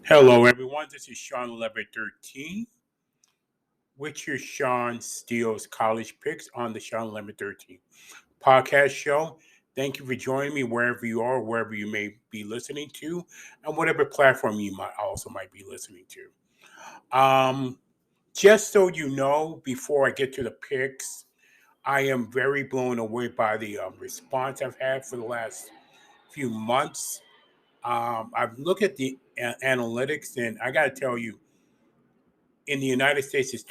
Hello, everyone. This is Shawn1113 with your Shawn Steele's College Picks on the Shawn1113 podcast show. Thank you for joining me wherever you are, wherever you may be listening to, and whatever platform you might be listening to. Just so you know, before I get to the picks, I am very blown away by the response I've had for the last few months. I've looked at the analytics, and I got to tell you, in the United States is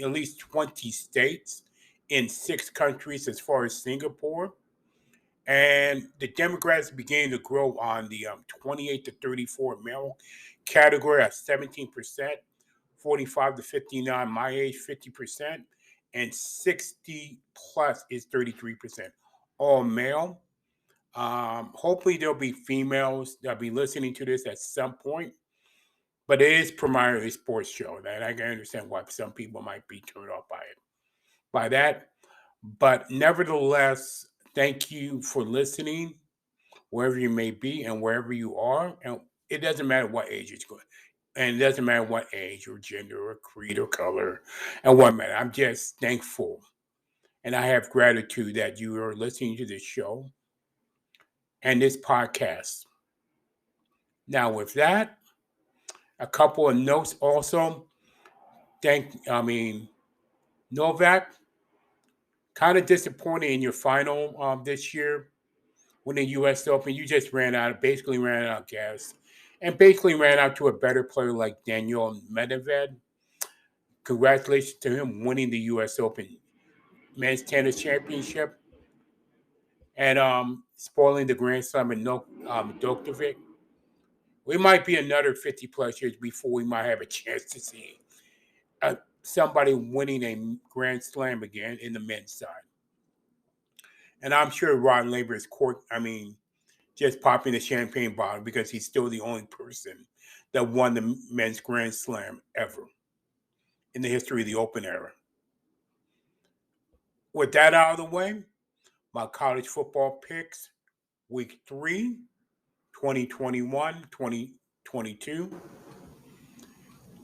at least 20 states in 6 countries as far as Singapore. And the demographics began to grow on the 28 to 34 male category at 17%, 45 to 59, my age, 50%, and 60 plus is 33%. All male. Hopefully, there'll be females that'll be listening to this at some point. But it is primarily a sports show, and I can understand why some people might be turned off by that. But nevertheless, thank you for listening, wherever you may be and wherever you are. And it doesn't matter what age it's going, and it doesn't matter what age or gender or creed or color and what matter. I'm just thankful, and I have gratitude that you are listening to this show and this podcast. Now, with that, a couple of notes also. Novak, kind of disappointed in your final this year when the U.S. Open. You just basically ran out of gas, and basically ran out to a better player like Daniel Medvedev. Congratulations to him winning the U.S. Open Men's Tennis Championship and spoiling the Grand Slam in Djokovic. We might be another 50 plus years before we might have a chance to see somebody winning a Grand Slam again in the men's side. And I'm sure Rod Laver is just popping the champagne bottle because he's still the only person that won the men's Grand Slam ever in the history of the Open era. With that out of the way, my college football picks, week 3, 2021, 2022.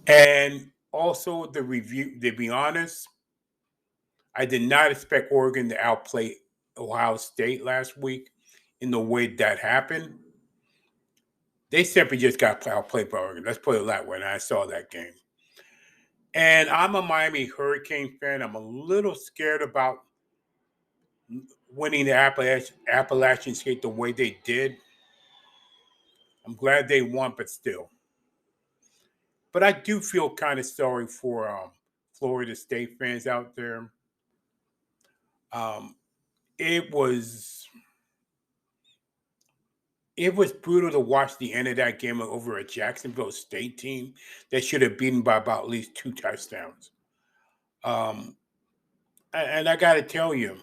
And also the review, to be honest, I did not expect Oregon to outplay Ohio State last week in the way that happened. They simply just got outplayed by Oregon. Let's put it that way. And I saw that game. And I'm a Miami Hurricane fan. I'm a little scared about winning the Appalachian State the way they did. I'm glad they won, but still. But I do feel kind of sorry for Florida State fans out there. It was brutal to watch the end of that game over a Jacksonville State team that should have beaten by about at least 2 touchdowns. And I got to tell you,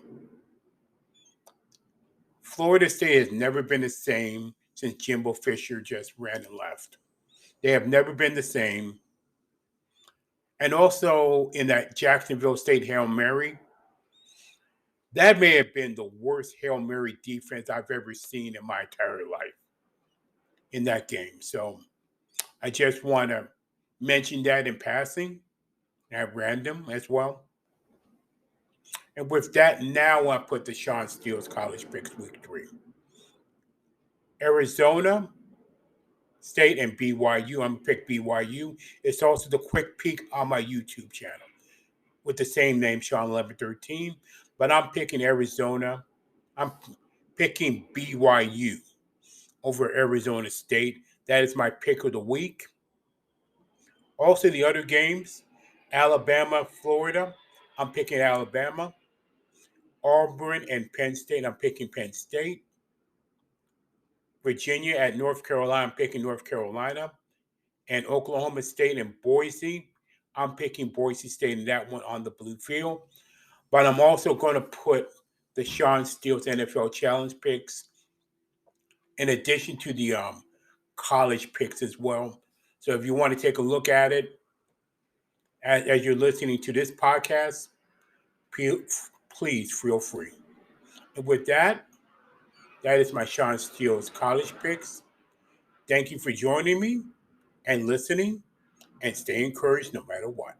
Florida State has never been the same since Jimbo Fisher just ran and left. They have never been the same. And also in that Jacksonville State Hail Mary, that may have been the worst Hail Mary defense I've ever seen in my entire life in that game. So I just want to mention that in passing at random as well. And with that, now I put the Shawn Steele's College Picks Week 3. Arizona State and BYU. I'm going to pick BYU. It's also the quick peek on my YouTube channel with the same name, Shawn1113. But I'm picking Arizona. I'm picking BYU over Arizona State. That is my pick of the week. Also, the other games, Alabama, Florida. I'm picking Alabama. Auburn and Penn State. I'm picking Penn State. Virginia at North Carolina. I'm picking North Carolina. And Oklahoma State and Boise. I'm picking Boise State in that one on the blue field. But I'm also going to put the Shawn Steele's NFL Challenge picks in addition to the college picks as well. So if you want to take a look at it as you're listening to this podcast, please feel free. And with that, that is my Shawn Steele's college picks. Thank you for joining me. and listening, and stay encouraged no matter what.